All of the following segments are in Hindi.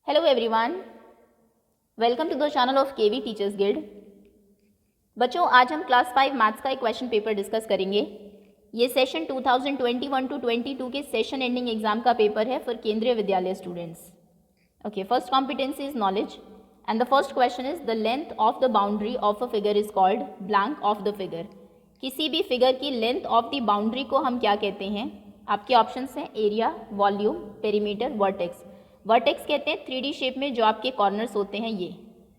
Hello everyone, welcome to the channel of KV teachers guild. बच्चों, आज हम क्लास 5 मैथ्स का एक क्वेश्चन पेपर डिस्कस करेंगे। ये सेशन 2021 टू 22 के सेशन एंडिंग एग्जाम का पेपर है फॉर केंद्रीय विद्यालय students. Okay, first competency is knowledge and the first question is the length of the boundary of a figure is called blank of the figure. किसी भी फिगर की लेंथ ऑफ द बाउंड्री को हम क्या कहते हैं? आपके ऑप्शंस हैं area, volume, perimeter, vertex. Vertex कहते हैं 3D शेप में जो आपके कॉर्नर्स होते हैं, ये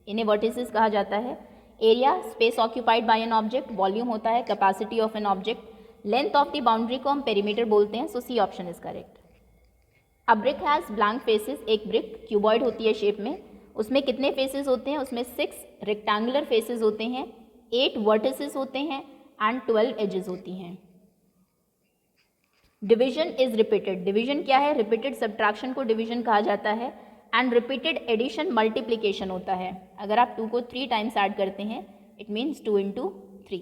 इन्हें वर्टिसेस कहा जाता है। Area, space occupied by an object. Volume होता है capacity of an object. Length of the boundary को हम पेरीमीटर बोलते हैं। So C option is correct. A brick has blank faces. एक ब्रिक क्यूबॉइड होती है शेप में, उसमें कितने फेसेस होते हैं? उसमें 6 रेक्टेंगुलर फेसेस होते हैं, 8 वर्टिसेस होते हैं एंड 12 एजेस होती हैं। Division is repeated. डिवीजन क्या है? रिपीटेड सब्ट्रैक्शन को डिवीजन कहा जाता है एंड रिपीटेड एडिशन मल्टीप्लिकेशन होता है। अगर आप 2 को 3 टाइम्स ऐड करते हैं it means 2 into 3।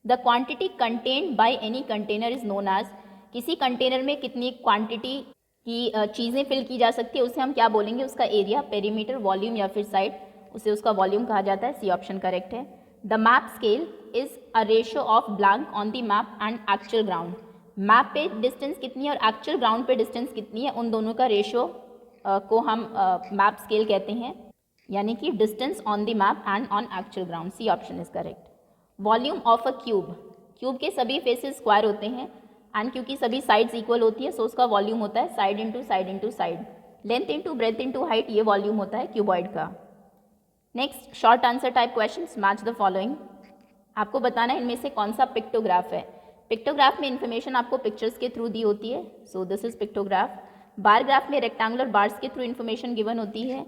The quantity contained by any container is known as. किसी कंटेनर में कितनी क्वांटिटी की चीज़ें फिल की जा सकती है उसे हम क्या बोलेंगे? उसका एरिया, पेरीमीटर, वॉल्यूम या फिर साइड, उसे उसका वॉल्यूम कहा जाता है। सी ऑप्शन करेक्ट है। The map scale is a ratio of blank on the map and actual ground. Map पे डिस्टेंस कितनी है और एक्चुअल ग्राउंड पे डिस्टेंस कितनी है, उन दोनों का रेशियो को हम मैप स्केल कहते हैं, यानी कि distance on the map and on actual ground. C option is correct. Volume of a cube. Cube के सभी फेसेस स्क्वायर होते हैं एंड क्योंकि सभी साइड्स इक्वल होती है सो उसका वॉल्यूम होता है side into side into side. Length into breadth into height, ये वॉल्यूम होता है क्यूबॉइड का। Next, short answer type question, match the following. आपको बताना है इनमें से कौन सा पिक्टोग्राफ है। पिक्टोग्राफ में इन्फॉर्मेशन आपको पिक्चर्स के थ्रू दी होती है, सो this is pictograph. Bar graph में रेक्टेंगुलर बार्स के थ्रू इन्फॉर्मेशन गिवन होती है।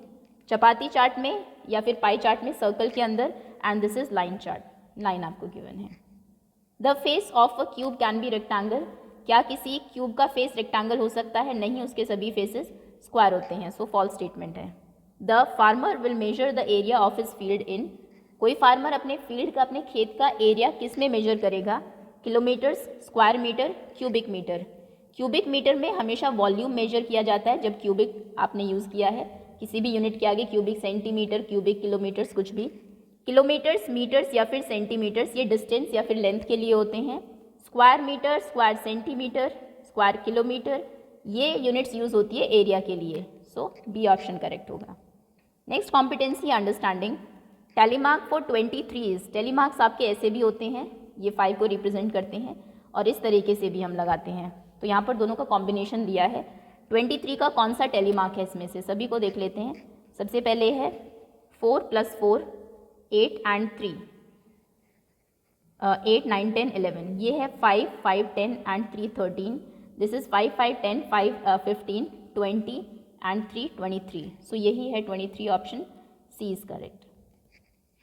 चपाती चार्ट में या फिर पाई चार्ट में सर्कल के अंदर, and this is line chart, line आपको गिवन है। The face of a cube can be rectangle. क्या किसी क्यूब का फेस रेक्टेंगल हो सकता है? नहीं, उसके सभी फेसेस स्क्वायर होते हैं, सो फॉल्स स्टेटमेंट है। The farmer will measure the area of his field इन। कोई फार्मर अपने फील्ड का, अपने खेत का एरिया किस में मेजर करेगा? Kilometres, square metre, cubic metre. Cubic metre में हमेशा वॉल्यूम मेजर किया जाता है जब क्यूबिक आपने यूज़ किया है। किसी भी यूनिट के आगे क्यूबिक सेंटीमीटर, क्यूबिक किलोमीटर्स, कुछ भी। किलोमीटर्स, मीटर्स या फिर सेंटीमीटर्स ये डिस्टेंस या फिर लेंथ के लिए होते हैं। Square metre, square centimetre, square kilometre, ये यूनिट्स यूज़ होती है एरिया के लिए। सो बी ऑप्शन करेक्ट होगा। Next competency understanding. Tally mark for 23 tally marks आपके ऐसे भी होते हैं, ये 5 को रिप्रेजेंट करते हैं और इस तरीके से भी हम लगाते हैं। तो यहाँ पर दोनों का कॉम्बिनेशन दिया है। 23 का कौन सा टेलीमार्क है इसमें से? सभी को देख लेते हैं। सबसे पहले है 4 + 4 8 एंड 3, 8 9 10 11। ये है 5 5 10 and 3 13। This is 5 5 10 5 15 20 and 3 23। So यही है 23, option C is correct.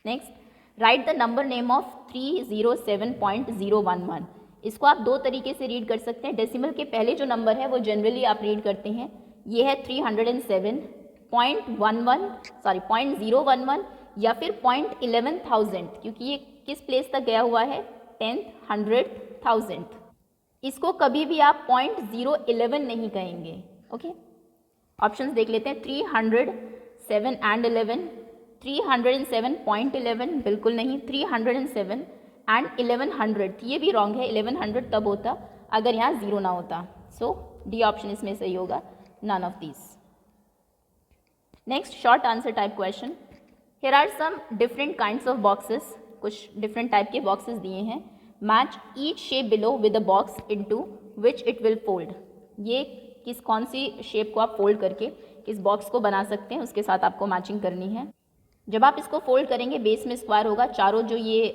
Next, write the number name of 307.011। इसको आप 2 तरीके से रीड कर सकते हैं। डेसिमल के पहले जो नंबर है वो जनरली आप रीड करते हैं, ये है 307.011 या फिर 0.11,000, क्योंकि ये किस प्लेस तक गया हुआ है? 10th, 100th, 1000th। इसको कभी भी आप 0.011 नहीं कहेंगे। ओके, ऑप्शंस देख लेते हैं। 307 एंड 11, 307.11 बिल्कुल नहीं, 307 एंड 1100, ये भी रॉन्ग है। 1100 तब होता अगर यहाँ 0 ना होता। सो डी ऑप्शन इसमें सही होगा, none of these. Next, short answer type question. Here are some different kinds of boxes. कुछ डिफरेंट टाइप के बॉक्सेस दिए हैं। Match each shape below with a box into which it will fold. ये कौन सी शेप को आप फोल्ड करके किस बॉक्स को बना सकते हैं, उसके साथ आपको मैचिंग करनी है। जब आप इसको फोल्ड करेंगे बेस में स्क्वायर होगा, चारों जो ये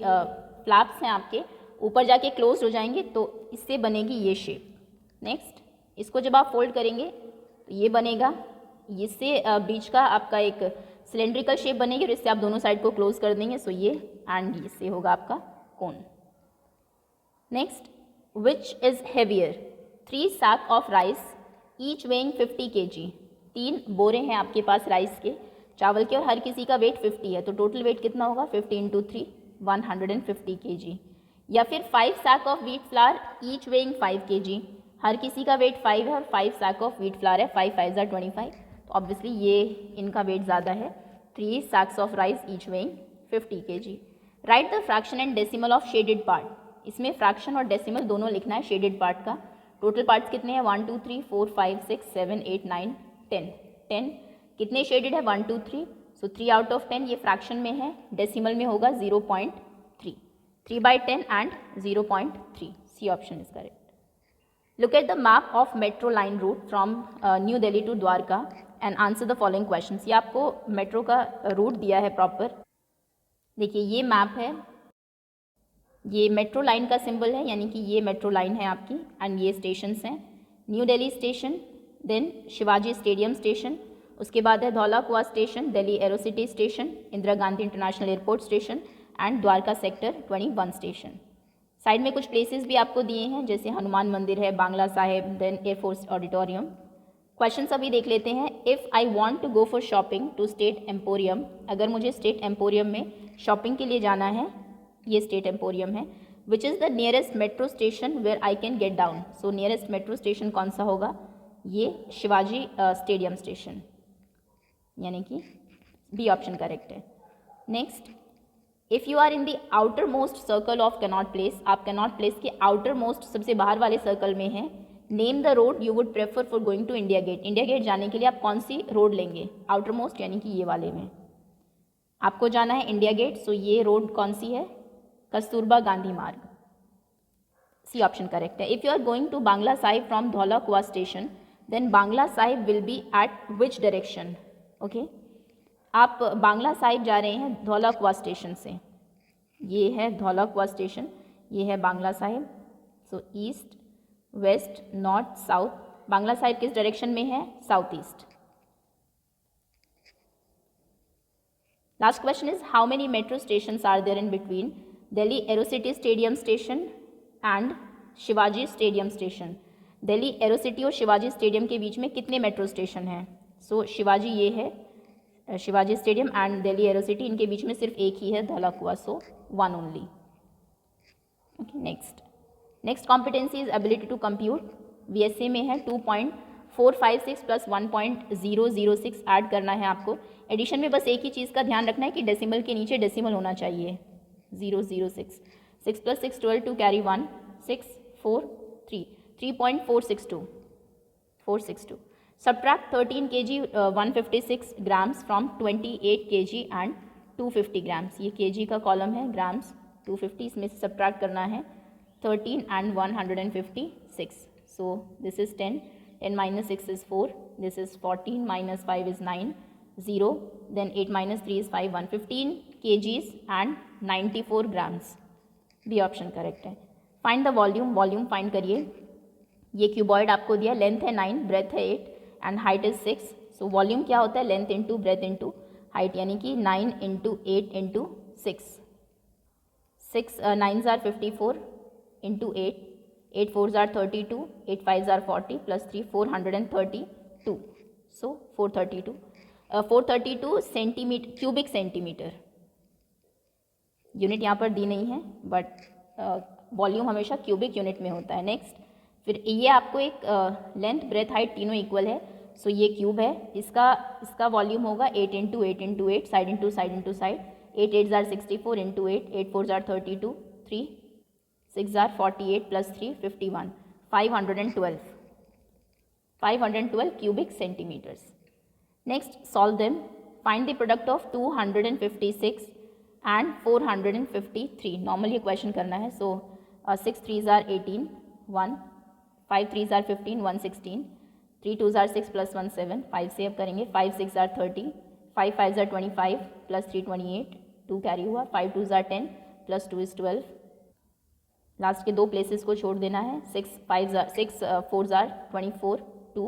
फ्लैप्स हैं आपके ऊपर जाके क्लोज हो जाएंगे, तो इससे बनेगी ये शेप। नेक्स्ट, इसको जब आप फोल्ड करेंगे तो ये बनेगा, इससे बीच का आपका एक सिलेंड्रिकल शेप बनेगी और इससे आप दोनों साइड को क्लोज कर देंगे। सो ये एंड इससे होगा आपका cone. Next, which is heavier? 3 sack of rice each weighing 50 kg। 3 बोरे हैं आपके पास राइस के, चावल के, और हर किसी का वेट 50 है, तो टोटल वेट कितना होगा? 50 × 3 150 kg। या फिर 5 sack of wheat flour each weighing 5 kg। हर किसी का वेट 5 है और 5 sack ऑफ व्हीट फ्लावर है, 5 5 × 25, तो ऑब्वियसली ये इनका वेट ज़्यादा है. 3 sacks of rice each weighing 50 kg. Right the fraction and decimal of shaded part. इसमें फ्रैक्शन और डेसिमल दोनों लिखना है शेडेड पार्ट का. टोटल पार्ट्स कितने हैं? 1 2 3 4 5 6 7 8 9 10. 10 कितने शेडेड है? 1 2 3. सो 3 आउट ऑफ 10 ये फ्रैक्शन में है. डेसिमल में होगा 0.3. 3/10 and 0.3. C option is correct. Look at the map of metro line route from New Delhi to Dwarka and answer the following questions. ये आपको मेट्रो का रूट दिया है प्रॉपर. देखिए ये मैप है, ये मेट्रो लाइन का सिंबल है, यानी कि ये मेट्रो लाइन है आपकी एंड ये स्टेशंस हैं. New Delhi station, then Shivaji stadium station, उसके बाद है Dhaula Kuan station, Delhi Aerocity station, Indira Gandhi international airport station and Dwarka sector 21 station. Side में कुछ प्लेसेस भी आपको दिए हैं जैसे हनुमान मंदिर है, Bangla Sahib, then air force auditorium. Question अभी देख लेते हैं. If I want to go for shopping to state emporium, अगर मुझे स्टेट एम्पोरियम में शॉपिंग के लिए जाना है, ये स्टेट एम्पोरियम है. Which is the nearest metro station where I can get down. So nearest metro station कौन सा होगा? ये शिवाजी स्टेडियम स्टेशन, यानी कि बी ऑप्शन करेक्ट है. Next, if you are in the outermost circle of Connaught Place, आप कैनॉट प्लेस के आउटर मोस्ट सबसे बाहर वाले सर्कल में हैं. Name the road you would prefer for going to India Gate. India Gate जाने के लिए आप कौन सी रोड लेंगे? आउटर मोस्ट यानी कि ये वाले में आपको जाना है इंडिया गेट. सो ये रोड कौन सी है? Kasturba Gandhi Marg. C option correct है. If you are going to Bangla Sahib from Dhaula Kuan station, then Bangla Sahib will be at which direction? Okay, आप बांग्ला साहिब जा रहे हैं धौला कुआं स्टेशन से. ये है धौला कुआं स्टेशन, ये है Bangla Sahib. So east, west, north, south. Bangla Sahib किस डायरेक्शन में है? South east. Last question is how many metro stations are there in between Delhi Aerocity stadium station and Shivaji stadium station. Delhi Aerocity और शिवाजी स्टेडियम के बीच में कितने मेट्रो स्टेशन हैं? सो शिवाजी ये है, Shivaji stadium and Delhi Aerocity, इनके बीच में सिर्फ एक ही है Dhaula Kuan. So 1 only. Okay, next competency is ability to compute. VSA में है 2.456 प्लस 1.006 ऐड करना है आपको. एडिशन में बस एक ही चीज़ का ध्यान रखना है कि डेसिमल के नीचे डेसिमल होना चाहिए. 006. 6 + 6 12 to carry 1 6 4 3 3.462 462. Subtract 13 kg 156 grams from 28 kg and 250 grams. ये kg का कॉलम है, ग्राम्स 250, इसमें से सब्ट्रैक्ट करना है 13 and 156. So this is 10. 10 minus 6 is 4. This is 14 minus 5 is 9. 0. Then 8 minus 3 is 5. 115 kgs and 94 grams. B option correct है. Find the volume. Volume find करिए. ये क्यूबॉइड आपको दिया, लेंथ है 9, ब्रेथ है 8 and height is 6. So volume क्या होता है? Length into breadth into height, यानी कि 9 into 8 into 6. 6 9s are 54 into 8. 8 4s are 32. 8 5s are 40 plus 3 432. So 432. 432 centimetre, cubic centimetre. Unit यहाँ पर दी नहीं है, बट वॉल्यूम हमेशा क्यूबिक यूनिट में होता है. नेक्स्ट, फिर ये आपको एक लेंथ ब्रेथ हाइट तीनों इक्वल है. सो ये क्यूब है, इसका वॉल्यूम होगा 8 into 8 into 8, side into side into side. 8 8s are 64 into 8. 8 4s are 32. 3 6s are 48 plus 3 51. 512 cubic centimetres. Next, solve them. Find the product of 256 and 453. Normally question करना है. सो 6 3s are 18 1. 5 3s are 15 116. 3 2s are 6 plus 1 7. 5 से अब करेंगे. 5 6 are 30. 5 5s are 25 plus 3 28. 2 carry हुआ. 5 2s are 10 plus 2 is 12. Last के दो प्लेसेस को छोड़ देना है. 6 4s are 24 2.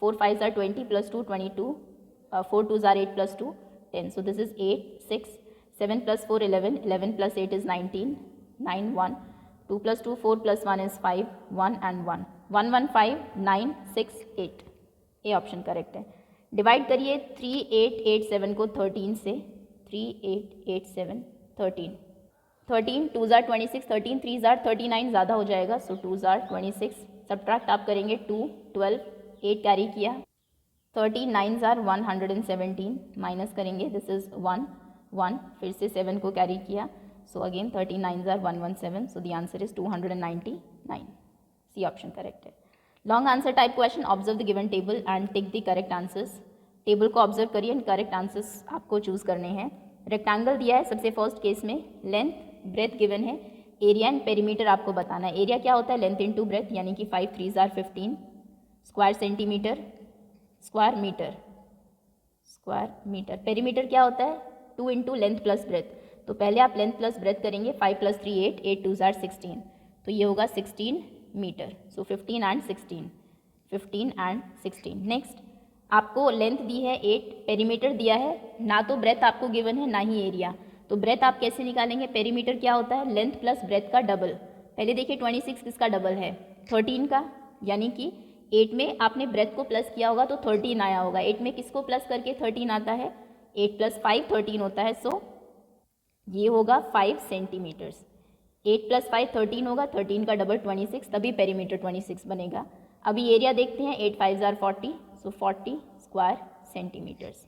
4 5s are 20 plus 2 22. 4 2s are 8 plus 2 10. So this is 8 6. 7 plus 4 11. 11 plus 8 is 19. 9 1. 2 plus 2 4 plus 1 is 5. 1 and 1. 1 1 5 9 6 8. A option correct है. डिवाइड करिए 3 8 8 7 को 13 से. 3 8 8 7 13. 13 2s are 26. 13 3s are 39, ज़्यादा हो जाएगा. सो 2s are 26. सब्ट्रैक्ट आप करेंगे 2 12. 8 कैरी किया. 30 9s आर 117, माइनस करेंगे, दिस इज 1 1, फिर से 7 को कैरी किया, so again 30 9s are 117, so the answer is 299. C option correct है. Long answer type question, observe the given table and tick the correct answers. Table को ऑब्जर्व करिए एंड करेक्ट आंसर्स आपको चूज करने हैं. रेक्टेंगल दिया है सबसे फर्स्ट केस में, लेंथ ब्रेथ गिवन है, एरिया एंड पेरीमीटर आपको बताना है. एरिया क्या होता है, लेंथ इंटू ब्रेथ, यानी कि 5 3s are 15, square centimetre, square metre, square metre. Perimeter क्या होता है, 2 इंटू लेंथ प्लस ब्रेथ. तो पहले आप लेंथ प्लस ब्रेथ करेंगे, 5 + 3 8, 8 2s आर 16, तो ये होगा 16 metre. So 15 and 16, 15 and 16. Next आपको लेंथ दी है 8, पेरीमीटर दिया है, ना तो ब्रेथ आपको गिवन है ना ही एरिया. तो ब्रेथ आप कैसे निकालेंगे, पेरीमीटर क्या होता है, लेंथ प्लस ब्रेथ का डबल. पहले देखिए 26 किसका डबल है, 13 का, यानी कि 8 में आपने ब्रेथ को प्लस किया होगा तो 13 आया होगा. 8 में किसको प्लस करके 13 आता है, 8 + 5 13 होता है. सो ये होगा 5 सेंटीमीटर्स. 8 + 5 13 होगा, 13 का डबल 26, तभी पेरीमीटर 26 बनेगा. अभी एरिया देखते हैं, 8 5s are 40, so 40 square centimetres.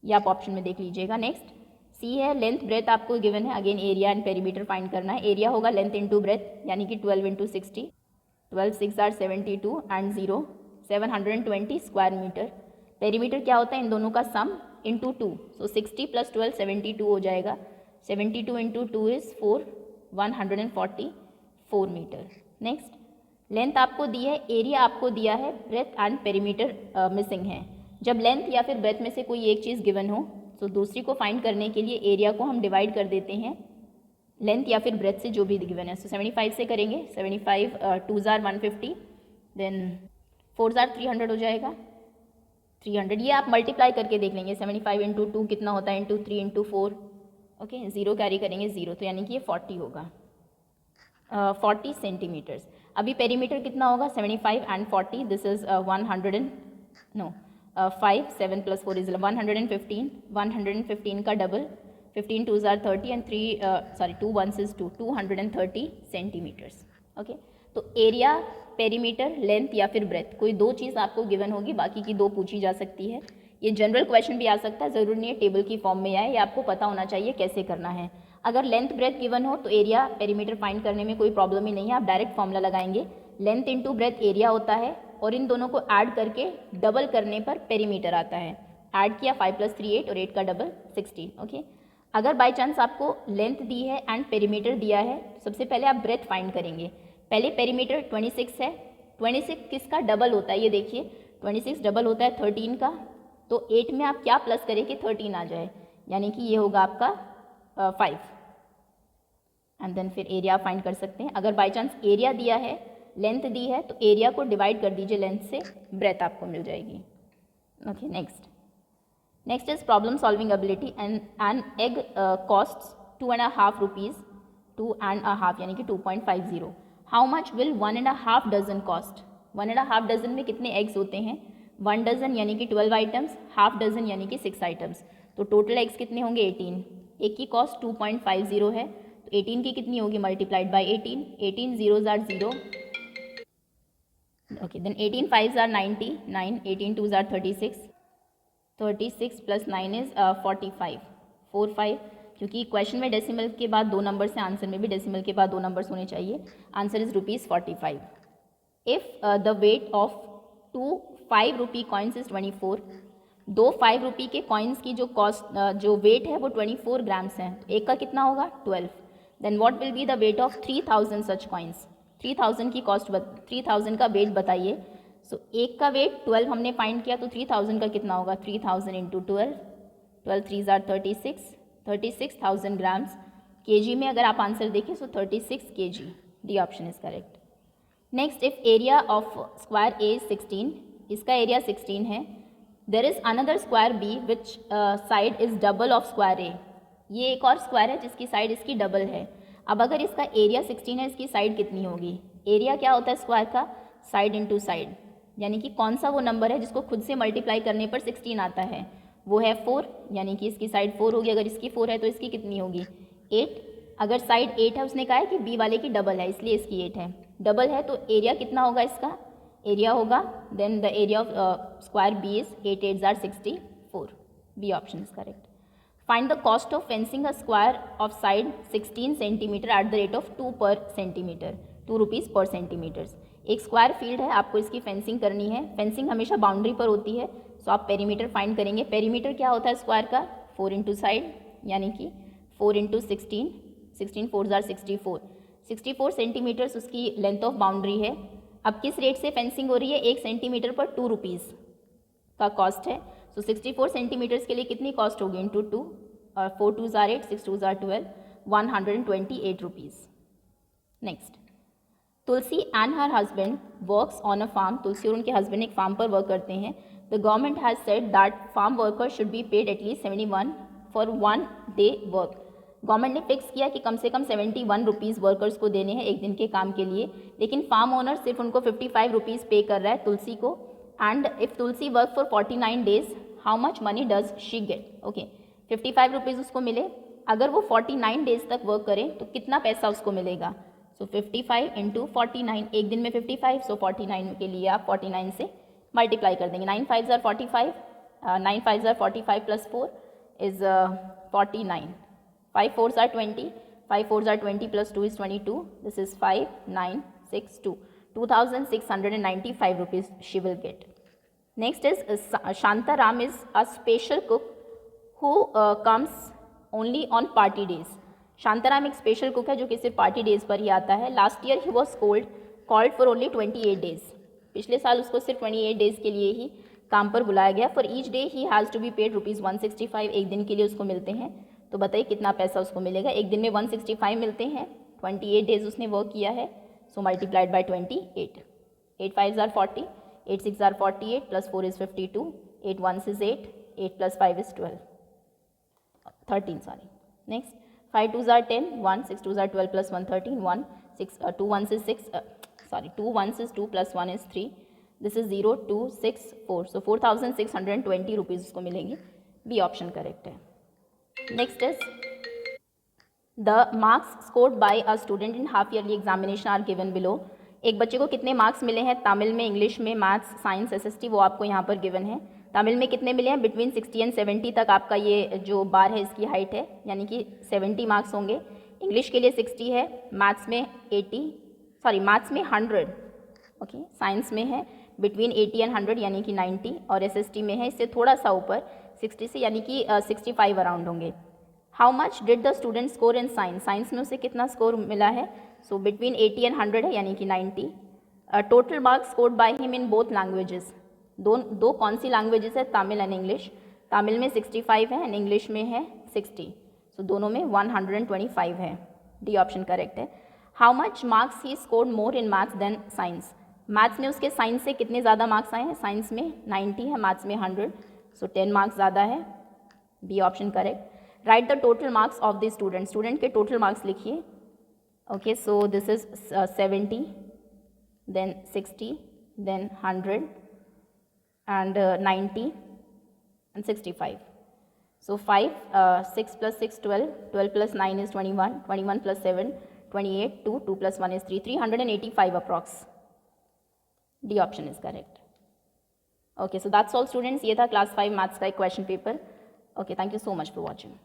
ये आप ऑप्शन में देख लीजिएगा. नेक्स्ट सी है, लेंथ ब्रेथ आपको गिवन है, again area and perimeter find करना है. एरिया होगा लेंथ इंटू ब्रेथ, यानी कि 12 × 60, 12 6 are 72 and 0 720 square metre. Perimeter क्या होता है, इन दोनों का सम इंटू 2, सो 60 + 12 72 हो जाएगा. 72 × 2 इज 4, 144 मीटर. नेक्स्ट लेंथ आपको दी है, एरिया आपको दिया है, ब्रेथ एंड पेरीमीटर मिसिंग है. जब लेंथ या फिर ब्रेथ में से कोई एक चीज़ गिवन हो तो दूसरी को फाइंड करने के लिए एरिया को हम डिवाइड कर देते हैं लेंथ या फिर ब्रेथ से, जो भी गिवन है. सो 75 से करेंगे, 75 2s are 150, then 4s are 300 हो जाएगा, 300. ये आप मल्टीप्लाई करके देख लेंगे, 75 × 2 कितना होता है, इंटू 3 × 4. ओके, 0 कैरी करेंगे 0, तो यानी कि ये 40 होगा, 40 सेंटीमीटर्स. अभी पेरीमीटर कितना होगा, 75 एंड 40, दिस इज 5 7 + 4 इज 115, 115 का double, 15 2s are 30 and 2 1s is 2, 230 centimetres. Okay, तो एरिया, पेरीमीटर, लेंथ या फिर ब्रेथ, कोई दो चीज़ आपको गिवन होगी, बाकी की दो पूछी जा सकती है. ये जनरल क्वेश्चन भी आ सकता है, ज़रूरी नहीं है टेबल की फॉर्म में आए, ये आपको पता होना चाहिए कैसे करना है. अगर लेंथ ब्रेथ गिवन हो तो एरिया पेरीमीटर फाइंड करने में कोई प्रॉब्लम ही नहीं है, आप डायरेक्ट फॉर्मूला लगाएंगे, लेंथ इंटू ब्रेथ एरिया होता है, और इन दोनों को ऐड करके डबल करने पर पेरीमीटर आता है. ऐड किया, 5 + 3 8 और 8 का डबल 16. ओके, अगर बाई चांस आपको लेंथ दी है एंड पेरीमीटर दिया है, सबसे पहले आप ब्रेथ फाइंड करेंगे. पहले पेरीमीटर 26 है, 26 किसका डबल होता है, ये देखिए 26 डबल होता है 13 का, तो 8 में आप क्या प्लस करें कि 13 आ जाए, यानी कि ये होगा आपका 5. एंड देन फिर एरिया फाइंड कर सकते हैं. अगर बाई चांस एरिया दिया है, लेंथ दी है, तो एरिया को डिवाइड कर दीजिए लेंथ से, ब्रेथ आपको मिल जाएगी. Okay, next is problem solving ability. An egg costs 2.5 rupees, 2.5 यानी कि 2.50. How much will 1.5 dozen cost. 1.5 dozen में कितने एग्स होते हैं, 1 डजन यानी कि 12 आइटम्स, हाफ डजन यानी कि 6 आइटम्स, तो टोटल एग्स कितने होंगे 18. एक की कॉस्ट 2.50 है, तो 18 की कितनी होगी, multiplied by 18, 18 0s are 0. Okay, then 18 5s are 90, 9, 18 2s are 36, 36 + 9 is 45, 45, क्योंकि क्वेश्चन में डेसिमल के बाद 2 नंबर से, आंसर में भी डेसिमल के बाद 2 नंबर्स होने चाहिए. Answer is ₹45. If the weight of 2 5 rupee coins is 24, 2 5 रुपी के कॉइन्स की जो कॉस्ट, जो वेट है वो 24 ग्राम्स हैं, तो एक का कितना होगा 12. Then what will be the weight of 3000 such coins. 3000 की कॉस्ट, 3000 का वेट बताइए. सो एक का वेट 12 हमने फाइंड किया, तो 3000 का कितना होगा, 3000 × 12, 12 3s आर 36, 36,000 ग्राम्स. केजी में अगर आप आंसर देखें so 36 kg, D option is correct. Next, if area of square A is 16, इसका एरिया 16 है, there is another square B which side is double of square A. ये एक और स्क्वायर है जिसकी साइड इसकी डबल है. अब अगर इसका एरिया 16 है, इसकी साइड कितनी होगी. एरिया क्या होता है स्क्वायर का, साइड इंटू साइड, यानी कि कौन सा वो नंबर है जिसको खुद से मल्टीप्लाई करने पर 16 आता है, वो है 4, यानी कि इसकी साइड 4 होगी. अगर इसकी 4 है तो इसकी कितनी होगी 8. अगर साइड 8 है, उसने कहा है कि बी वाले की डबल है, इसलिए इसकी 8 है. डबल है तो एरिया कितना होगा इसका, एरिया होगा, then the area of square B is 8 8s are 64. B option is correct. Find the cost of fencing a square of side 16 centimetre at the rate of 2 per centimeter, 2 rupees per centimetre. एक स्क्वायर फील्ड है, आपको इसकी फेंसिंग करनी है. फेंसिंग हमेशा बाउंड्री पर होती है, सो आप पेरीमीटर फाइंड करेंगे. पेरीमीटर क्या होता है स्क्वायर का? 4 इंटू साइड, यानी कि 4 इंटू 16, 16 4s are 64. 64 सेंटीमीटर्स उसकी लेंथ ऑफ बाउंड्री है. अब किस रेट से फेंसिंग हो रही है? 1 सेंटीमीटर पर 2 रुपीज़ का कॉस्ट है. सो 64 सेंटीमीटर्स के लिए कितनी कॉस्ट होगी? इंटू 2, और 4 2s are 8, 6 2s are 12, 128 rupees. Next, Tulsi and her husband works on a farm. Tulsi और उनके हस्बैंड एक फार्म पर वर्क करते हैं. The government has said that farm worker should be paid at least 71 for 1 day work. Government ने फिक्स किया कि कम से कम 71 रुपीज़ वर्कर्स को देने हैं एक दिन के काम के लिए, लेकिन फार्म ओनर सिर्फ उनको 55 रुपीज़ पे कर रहा है तुलसी को. And if Tulsi work for 49 days, how much money does she get? Okay, 55 rupees उसको मिले. अगर वो 49 days तक वर्क करें तो कितना पैसा उसको मिलेगा? सो 55 इंटू 49, एक दिन में 55, सो 49 के लिए आप 49 से मल्टीप्लाई कर देंगे. 9 5s are 45, 9 5s are 45 plus 4 is 49. 5 4s are 20, 5 4s are 20 plus 2 is 22. This is 5 9 6 2. 2,695 rupees she will get. Next is Shanta Ram is a special cook who comes only on party days. Shantaram एक स्पेशल कुक है जो कि सिर्फ पार्टी डेज पर ही आता है. Last year he was called for only 28 days. पिछले साल उसको सिर्फ 28 days के लिए ही काम पर बुलाया गया. For each day he has to be paid rupees 165. एक दिन के लिए उसको मिलते हैं. तो बताइए कितना पैसा उसको मिलेगा? एक दिन में 165 मिलते हैं, 28 days उसने वर्क किया है, सो multiplied by 28. 8 5s are 40, 8 6 are 48 plus 4 is 52, 8 1s is 8, 8 plus 5 is 12, 13 sorry. Next, 5 2s are 10, 1 6 2s are 12 plus 1 13, 1 6 2 1s is 6, 2 1s is 2 plus 1 is 3. This is 0 2 6 4. So 4,620 rupees उसको मिलेंगे. बी ऑप्शन करेक्ट है. Next is the marks scored by a student in half yearly examination are given below. एक बच्चे को कितने मार्क्स मिले हैं तमिल में, इंग्लिश में, मैथ्स, साइंस, एसएसटी, वो आपको यहाँ पर गिवन है. तमिल में कितने मिले हैं? बिटवीन 60 and 70 तक आपका ये जो बार है इसकी हाइट है, यानी कि 70 मार्क्स होंगे. इंग्लिश के लिए 60 है, मैथ्स में 100, ओके. साइंस में है बिटवीन 80 and 100 यानी कि 90, और एसएसटी में है इससे थोड़ा सा ऊपर 60 से, यानी कि 65 अराउंड होंगे. How much did the student score in science? Science में उसे कितना स्कोर मिला है? सो बिटवीन 80 and 100 है, यानी कि 90. Total marks scored by him in both languages. दो कौन सी लैंग्वेजेस है? Tamil and English. तमिल में 65 है एंड इंग्लिश में है 60. सो दोनों में 125 है. डी ऑप्शन करेक्ट है. How much marks he scored more in maths than science? Maths में उसके साइंस से कितने ज़्यादा मार्क्स आए हैं? साइंस में 90 है, मैथ्स में 100, सो 10 मार्क्स ज़्यादा है. B option correct. Write the total marks of the student. Student के टोटल मार्क्स लिखिए. Okay, so this is 70, then 60, then 100 and 90 and 65. So 5, 6 plus 6 12, 12 plus 9 is 21, 21 plus 7 28, 2 2 plus 1 is 3, 385 approx. D option is correct. Okay, so that's all students. ये था class 5 maths का एक question paper. Okay, thank you so much for watching.